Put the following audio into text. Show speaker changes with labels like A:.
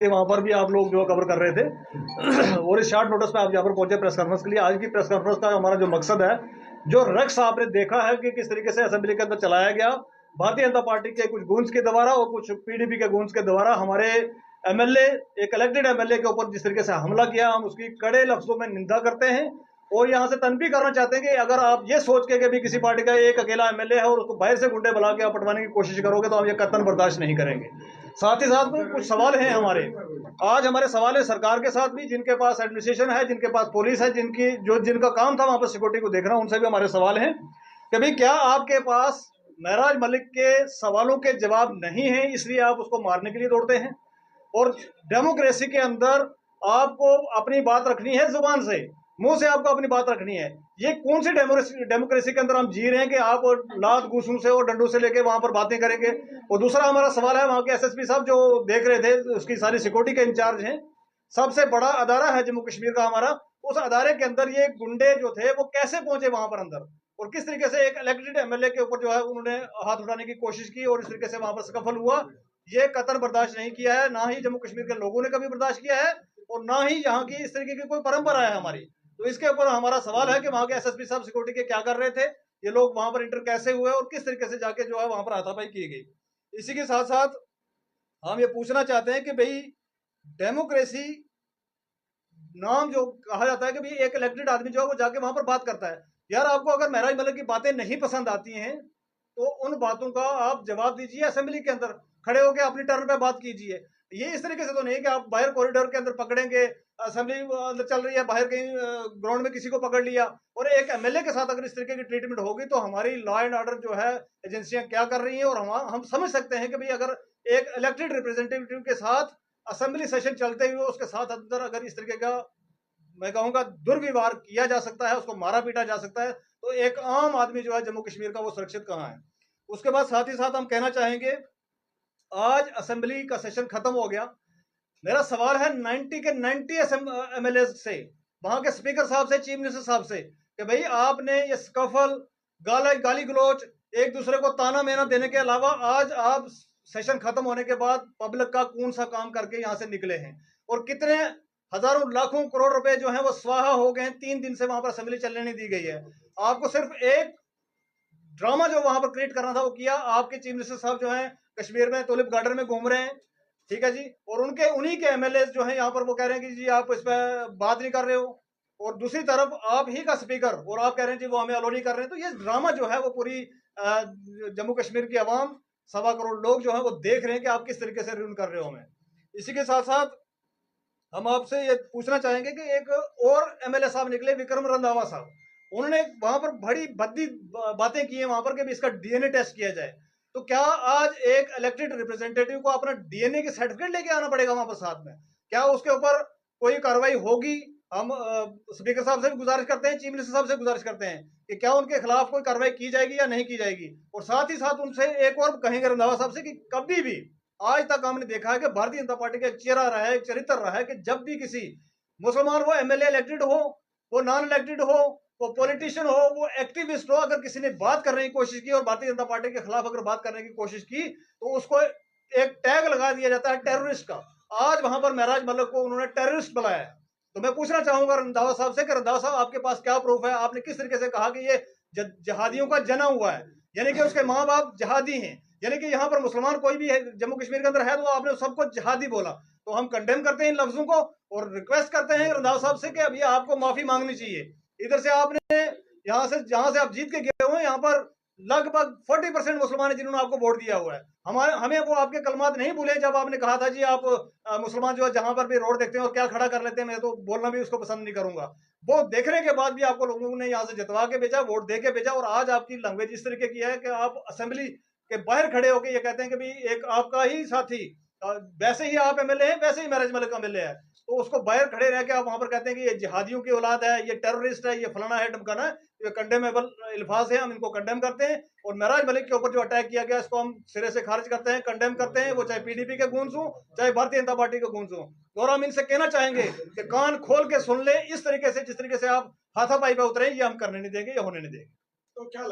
A: वहां पर भी आप लोग जो कवर कर रहे थे और इस शॉर्ट नोटिस पे आप यहाँ पर पहुंचे प्रेस कॉन्फ्रेंस के लिए। आज की प्रेस कॉन्फ्रेंस का हमारा जो मकसद है, जो रक्स आपने देखा है कि किस तरीके से असेंबली के अंदर चलाया गया भारतीय जनता पार्टी के कुछ गूंज के द्वारा और कुछ पीडीपी के गूंज के द्वारा, हमारे एमएलए, एक इलेक्टेड एमएलए के ऊपर जिस तरीके से हमला किया, हम उसकी कड़े लफ्जों में निंदा करते हैं और यहाँ से तनबीह करना चाहते हैं कि अगर आप ये सोच के कि भी किसी पार्टी का एक अकेला एमएलए है और उसको बाहर से गुंडे बुला के आप पटवाने की कोशिश करोगे तो हम ये कतन बर्दाश्त नहीं करेंगे। साथ ही साथ में कुछ सवाल हैं हमारे, आज हमारे सवाल है सरकार के साथ भी, जिनके पास एडमिनिस्ट्रेशन है, जिनके पास पुलिस है, जिनका काम था वहां पर सिक्योरिटी को देखना, उनसे भी हमारे सवाल हैं कि भाई क्या आपके पास महराज मलिक के सवालों के जवाब नहीं है इसलिए आप उसको मारने के लिए दौड़ते हैं? और डेमोक्रेसी के अंदर आपको अपनी बात रखनी है, जुबान से, मुंह से आपको अपनी बात रखनी है। ये कौन सी डेमोक्रेसी के अंदर हम जी रहे हैं कि आप लात घूसों से और डंडों से लेके वहां पर बातें करेंगे? और दूसरा हमारा सवाल है, वहां के एसएसपी साहब जो देख रहे थे, उसकी सारी सिक्योरिटी के इंचार्ज हैं, सबसे बड़ा अदारा है जम्मू कश्मीर का हमारा, उस अदारे के अंदर ये गुंडे जो थे वो कैसे पहुंचे वहां पर अंदर, और किस तरीके से एक इलेक्टेड एमएलए के ऊपर जो है उन्होंने हाथ उठाने की कोशिश की और इस तरीके से वहां पर स्कफल हुआ। ये कतन बर्दाश्त नहीं किया है, ना ही जम्मू कश्मीर के लोगों ने कभी बर्दाश्त किया है और ना ही यहाँ की इस तरीके की कोई परंपरा है हमारी। तो इसके ऊपर हमारा सवाल है कि वहां के एसएसपी साहब सिक्योरिटी के क्या कर रहे थे, ये लोग वहां पर इंटर कैसे हुए और किस तरीके से जाके जो है वहां पर हाथापाई की गई। इसी के साथ साथ हम ये पूछना चाहते हैं कि भाई डेमोक्रेसी नाम जो कहा जाता है कि भाई एक इलेक्टेड आदमी जो है वो जाके वहां पर बात करता है, यार आपको अगर महराज मलिक की बातें नहीं पसंद आती हैं तो उन बातों का आप जवाब दीजिए, असेंबली के अंदर खड़े होकर अपनी टर्न पे बात कीजिए। ये इस तरीके से तो नहीं कि आप बाहर कॉरिडोर के अंदर पकड़ेंगे, असेंबली अंदर चल रही है, बाहर कहीं ग्राउंड में किसी को पकड़ लिया, और एक एमएलए के साथ अगर इस तरीके की ट्रीटमेंट होगी तो हमारी लॉ एंड ऑर्डर जो है एजेंसियां क्या कर रही हैं। और हम समझ सकते हैं कि भाई अगर एक इलेक्टेड रिप्रेजेंटेटिव के साथ असेंबली सेशन चलते हुए उसके साथ अंदर अगर इस तरीके का, मैं कहूंगा, दुर्व्यवहार किया जा सकता है, उसको मारा पीटा जा सकता है, तो एक आम आदमी जो है जम्मू कश्मीर का वो सुरक्षित कहाँ है? उसके बाद साथ ही साथ हम कहना चाहेंगे, आज असेंबली का सेशन खत्म हो गया, मेरा सवाल है 90 के 90 एमएलए से, वहां के स्पीकर साहब से, चीफ मिनिस्टर साहब से, कि भाई आपने ये स्कफल, गाली गलोच, एक दूसरे को ताना मेना देने के अलावा आज आप सेशन खत्म होने के बाद पब्लिक का कौन सा काम करके यहां से निकले हैं, और कितने हजारों लाखों करोड़ रुपए जो हैं वो स्वाहा हो गए हैं। 3 दिन से वहां पर असेंबली चलने नहीं दी गई है। आपको सिर्फ एक ड्रामा जो वहां पर क्रिएट करना था वो किया। आपके चीफ मिनिस्टर साहब जो हैं कश्मीर में टुलिप गार्डन में घूम रहे हैं, ठीक है जी, और उन्हीं के एमएलए जो हैं यहाँ पर वो कह रहे हैं कि जी आप इस पर बात नहीं कर रहे हो, और दूसरी तरफ आप ही का स्पीकर और आप कह रहे हैं जी वो हमें अलो नहीं कर रहे हैं। तो ये ड्रामा जो है वो पूरी जम्मू कश्मीर की आवाम, 1.25 करोड़ लोग जो है वो देख रहे हैं कि आप किस तरीके से रूल कर रहे हो हमें। इसी के साथ साथ हम आपसे ये पूछना चाहेंगे कि एक और एमएलए साहब निकले, विक्रम रंधावा साहब, उन्होंने वहां पर बड़ी भद्दी बातें की हैं वहां पर कि इसका डीएनए टेस्ट किया जाए। तो क्या आज एक इलेक्टेड रिप्रेजेंटेटिव को अपना डीएनए की सर्टिफिकेट लेके आना पड़ेगा वहां पर साथ में? क्या उसके ऊपर कोई कार्रवाई होगी? हम स्पीकर साहब से भी गुजारिश करते हैं, चीफ मिनिस्टर साहब से गुजारिश करते हैं कि क्या उनके खिलाफ कोई कार्रवाई की जाएगी या नहीं की जाएगी। और साथ ही साथ उनसे एक और कहेंगे रंधावा साहब से कि कभी भी आज तक हमने देखा है कि भारतीय जनता पार्टी का एक चेहरा रहा है, एक चरित्र रहा है कि जब भी किसी मुसलमान, वो एमएलए इलेक्टेड हो, वो नॉन इलेक्टेड हो, वो पॉलिटिशियन हो, वो एक्टिविस्ट हो, अगर किसी ने बात करने की कोशिश की और भारतीय जनता पार्टी के खिलाफ अगर बात करने की कोशिश की तो उसको एक टैग लगा दिया जाता है टेररिस्ट का। आज वहां पर महराज मलिक को उन्होंने टेररिस्ट बुलाया है। तो मैं पूछना चाहूंगा रंधावा साहब से कि रंधावा साहब आपके पास क्या प्रूफ है? आपने किस तरीके से कहा कि ये जहादियों का जना हुआ है, यानी कि उसके माँ बाप जहादी हैं, यानी कि यहाँ पर मुसलमान कोई भी है जम्मू कश्मीर के अंदर है तो आपने सबको जहादी बोला। तो हम कंडेम करते हैं इन लफ्जों को और रिक्वेस्ट करते हैं रंधावा साहब से कि अभी आपको माफी मांगनी चाहिए। इधर से आपने यहाँ से जहां से आप जीत के गए हुए हैं, यहाँ पर लगभग 40% मुसलमान है जिन्होंने आपको वोट दिया हुआ है। हमें वो आपके कलमात नहीं भूले जब आपने कहा था जी आप मुसलमान जो है जहां पर भी रोड देखते हैं और क्या खड़ा कर लेते हैं, मैं तो बोलना भी उसको पसंद नहीं करूंगा। वो देखने के बाद भी आपको लोगों ने यहाँ से जितवा के भेजा, वोट दे के भेजा, और आज आपकी लैंग्वेज इस तरीके की है कि आप असेंबली के बाहर खड़े होकर ये कहते हैं कि भाई एक आपका ही साथी, वैसे ही आप एमएलए हैं, वैसे ही महराज मलिक एमएलए है, तो उसको बाहर खड़े रह के आप वहां पर कहते हैं कि ये जिहादियों की औलाद है, ये टेररिस्ट है, ये फलाना है, ढमकाना है। ये कंडेमेबल अल्फाज है, हम इनको कंडेम करते हैं। और महराज मलिक के ऊपर जो अटैक किया गया इसको हम सिरे से खारिज करते हैं, कंडेम करते हैं, वो चाहे पीडीपी के गूंज हो, चाहे भारतीय जनता पार्टी के गूंज हो। और हम इनसे कहना चाहेंगे कि कान खोल के सुन ले, इस तरीके से जिस तरीके से आप हाथापाई पे उतरे ये हम करने नहीं देंगे, ये होने नहीं देंगे। तो क्या